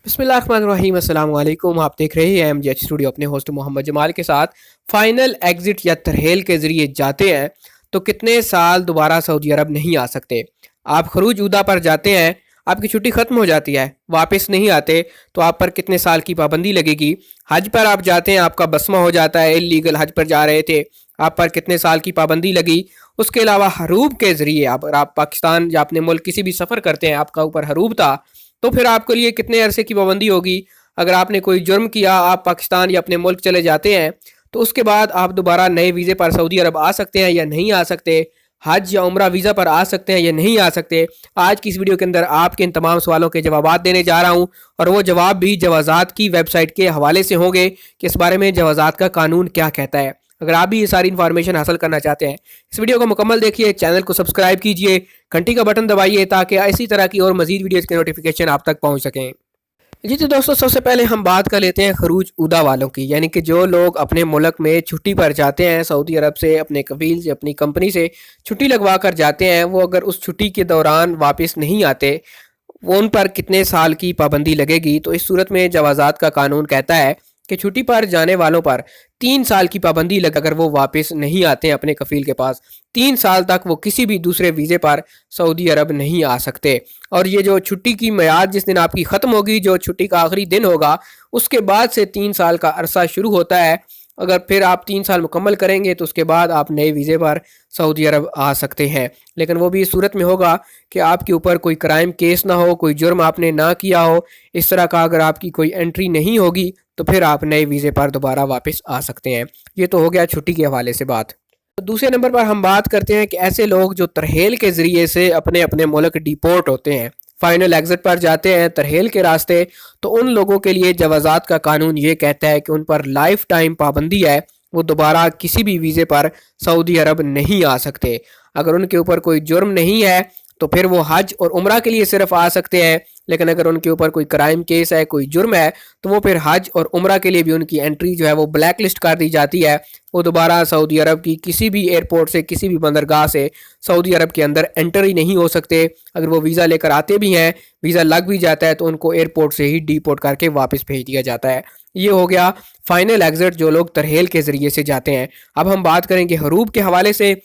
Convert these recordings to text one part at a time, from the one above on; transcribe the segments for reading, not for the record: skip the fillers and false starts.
बिस्मिल्लाहिर्रहमानिर्रहीम अस्सलाम वालेकुम। आप देख रहे हैं एमजेएच स्टूडियो अपने होस्ट मोहम्मद जमाल के साथ। फाइनल एग्जिट या तरहेल के ज़रिए जाते हैं तो कितने साल दोबारा सऊदी अरब नहीं आ सकते। आप खरूज उदा पर जाते हैं, आपकी छुट्टी ख़त्म हो जाती है, वापस नहीं आते तो आप पर कितने साल की पाबंदी लगेगी। हज पर आप जाते हैं, आपका बसमा हो जाता है, इलीगल हज पर जा रहे थे, आप पर कितने साल की पाबंदी लगी। उसके अलावा हरूब के ज़रिए आप पाकिस्तान या अपने मुल्क किसी भी सफ़र करते हैं, आपका ऊपर हरूब था, तो फिर आपके लिए कितने अरसे की पाबंदी होगी। अगर आपने कोई जुर्म किया, आप पाकिस्तान या अपने मुल्क चले जाते हैं, तो उसके बाद आप दोबारा नए वीज़े पर सऊदी अरब आ सकते हैं या नहीं आ सकते। हज या उम्रा वीज़ा पर आ सकते हैं या नहीं आ सकते। आज की इस वीडियो के अंदर आपके इन तमाम सवालों के जवाब देने जा रहा हूं, और वो जवाब भी जवाज़ात की वेबसाइट के हवाले से होंगे कि इस बारे में जवाज़ात का कानून क्या कहता है। अगर आप भी ये सारी इन्फॉर्मेशन हासिल करना चाहते हैं, इस वीडियो को मुकम्मल देखिए, चैनल को सब्सक्राइब कीजिए, घंटी का बटन दबाइए ताकि इसी तरह की और मजीद वीडियोज़ के नोटिफिकेशन आप तक पहुंच सकें। जी तो दोस्तों, सबसे पहले हम बात कर लेते हैं खरूज उदा वालों की, यानी कि जो लोग अपने मुल्क में छुट्टी पर जाते हैं, सऊदी अरब से अपने कफील से अपनी कंपनी से छुट्टी लगवा कर जाते हैं, वो अगर उस छुट्टी के दौरान वापस नहीं आते, वो उन पर कितने साल की पाबंदी लगेगी। तो इस सूरत में जवाज़ात का कानून कहता है कि छुट्टी पर जाने वालों पर 3 साल की पाबंदी लग, अगर वो वापस नहीं आते हैं अपने कफील के पास, 3 साल तक वो किसी भी दूसरे वीज़े पर सऊदी अरब नहीं आ सकते। और ये जो छुट्टी की मियाद जिस दिन आपकी ख़त्म होगी, जो छुट्टी का आखिरी दिन होगा, उसके बाद से 3 साल का अरसा शुरू होता है। अगर फिर आप 3 साल मुकम्मल करेंगे तो उसके बाद आप नए वीज़े पर सऊदी अरब आ सकते हैं, लेकिन वो भी इस सूरत में होगा कि आपके ऊपर कोई क्राइम केस ना हो, कोई जुर्म आपने ना किया हो। इस तरह का अगर आपकी कोई एंट्री नहीं होगी तो फिर आप नए वीज़े पर दोबारा वापस आ सकते हैं। ये तो हो गया छुट्टी के हवाले से बात। तो दूसरे नंबर पर हम बात करते हैं कि ऐसे लोग जो तरहेल के ज़रिए से अपने अपने मुल्क डिपोर्ट होते हैं, फाइनल एग्जिट पर जाते हैं तरहेल के रास्ते, तो उन लोगों के लिए जवाज़ात का कानून ये कहता है कि उन पर लाइफ टाइम पाबंदी है, वो दोबारा किसी भी वीज़े पर सऊदी अरब नहीं आ सकते। अगर उनके ऊपर कोई जुर्म नहीं है तो फिर वो हज और उम्रा के लिए सिर्फ आ सकते हैं, लेकिन अगर उनके ऊपर कोई क्राइम केस है, कोई जुर्म है, तो वो फिर हज और उम्रा के लिए भी उनकी एंट्री जो है वो ब्लैक लिस्ट कर दी जाती है। वो दोबारा सऊदी अरब की किसी भी एयरपोर्ट से, किसी भी बंदरगाह से सऊदी अरब के अंदर एंटर ही नहीं हो सकते। अगर वो वीज़ा लेकर आते भी हैं, वीज़ा लग भी जाता है, तो उनको एयरपोर्ट से ही डिपोर्ट करके वापस भेज दिया जाता है। ये हो गया फाइनल एग्जिट जो लोग तरहेल के ज़रिए से जाते हैं। अब हम बात करेंगे हरूब के हवाले से।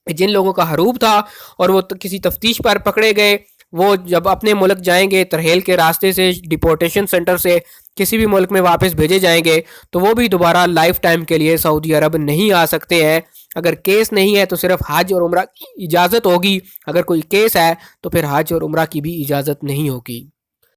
जिन लोगों का हरूब था और वो किसी तफ्तीश पर पकड़े गए, वो जब अपने मुल्क जाएंगे तरहेल के रास्ते से, डिपोर्टेशन सेंटर से किसी भी मुल्क में वापस भेजे जाएंगे, तो वो भी दोबारा लाइफ टाइम के लिए सऊदी अरब नहीं आ सकते हैं। अगर केस नहीं है तो सिर्फ हज और उम्रा की इजाज़त होगी, अगर कोई केस है तो फिर हज और उम्रा की भी इजाज़त नहीं होगी।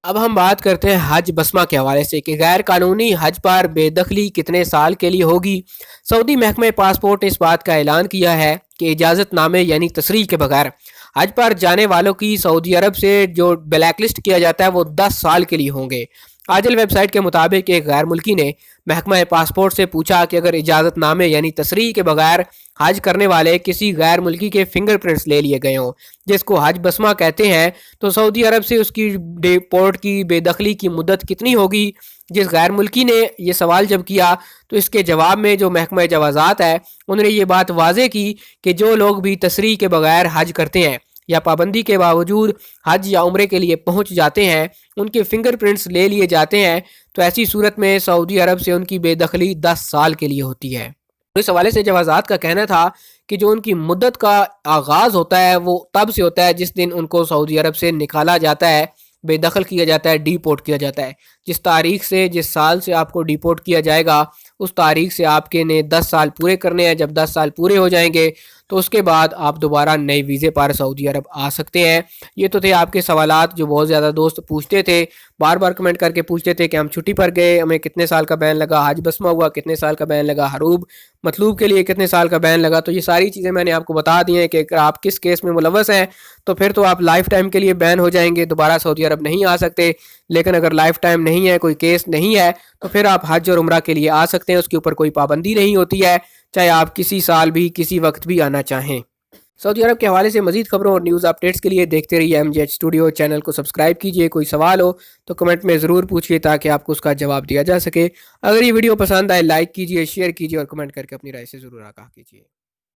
अब हम बात करते हैं हज बसमा के हवाले से कि गैर कानूनी हज पर बेदखली कितने साल के लिए होगी। सऊदी महकमे पासपोर्ट ने इस बात का ऐलान किया है कि इजाज़तनामे यानी तसरीह के बगैर हज पर जाने वालों की सऊदी अरब से जो ब्लैक लिस्ट किया जाता है वो 10 साल के लिए होंगे। आजल वेबसाइट के मुताबिक एक गैर मुल्की ने महकमा पासपोर्ट से पूछा कि अगर इजाज़तनामे यानी तसरीह के बगैर हज करने वाले किसी गैर मुल्की के फिंगरप्रिंट्स ले लिए गए हों, जिसको हज बसमा कहते हैं, तो सऊदी अरब से उसकी डिपोर्ट की बेदखली की मुद्दत कितनी होगी। जिस गैर मुल्की ने यह सवाल जब किया तो इसके जवाब में जो महकमा जवाज़ात है उन्होंने ये बात वाज़े की कि जो लोग भी तसरीह के बगैर हज करते हैं या पाबंदी के बावजूद हज या उम्रे के लिए पहुंच जाते हैं, उनके फिंगरप्रिंट्स ले लिए जाते हैं, तो ऐसी सूरत में सऊदी अरब से उनकी बेदखली 10 साल के लिए होती है। तो इस हवाले से जवाज़ात का कहना था कि जो उनकी मुद्दत का आगाज़ होता है वो तब से होता है जिस दिन उनको सऊदी अरब से निकाला जाता है, बेदखल किया जाता है, डिपोर्ट किया जाता है। जिस तारीख से, जिस साल से आपको डिपोर्ट किया जाएगा, उस तारीख से आपके ने 10 साल पूरे करने हैं। जब 10 साल पूरे हो जाएंगे तो उसके बाद आप दोबारा नए वीज़े पर सऊदी अरब आ सकते हैं। ये तो थे आपके सवालात जो बहुत ज़्यादा दोस्त पूछते थे, बार बार कमेंट करके पूछते थे कि हम छुट्टी पर गए, हमें कितने साल का बैन लगा, हज बसमा हुआ कितने साल का बैन लगा, हरूब मतलूब के लिए कितने साल का बैन लगा। तो ये सारी चीज़ें मैंने आपको बता दी हैं कि अगर आप किस केस में मुलव्वस हैं तो फिर तो आप लाइफ टाइम के लिए बैन हो जाएंगे, दोबारा सऊदी अरब नहीं आ सकते। लेकिन अगर लाइफ टाइम नहीं है, कोई केस नहीं है, तो फिर आप हज और उम्रा के लिए आ सकते हैं। उसके ऊपर कोई पाबंदी नहीं होती है, चाहे आप किसी साल भी किसी वक्त भी आना चाहें। सऊदी अरब के हवाले से मजीद खबरों और न्यूज़ अपडेट्स के लिए देखते रहिए एमजेएच स्टूडियो। चैनल को सब्सक्राइब कीजिए। कोई सवाल हो तो कमेंट में ज़रूर पूछिए ताकि आपको उसका जवाब दिया जा सके। अगर ये वीडियो पसंद आए लाइक कीजिए, शेयर कीजिए और कमेंट करके अपनी राय से ज़रूर आगाह कीजिए।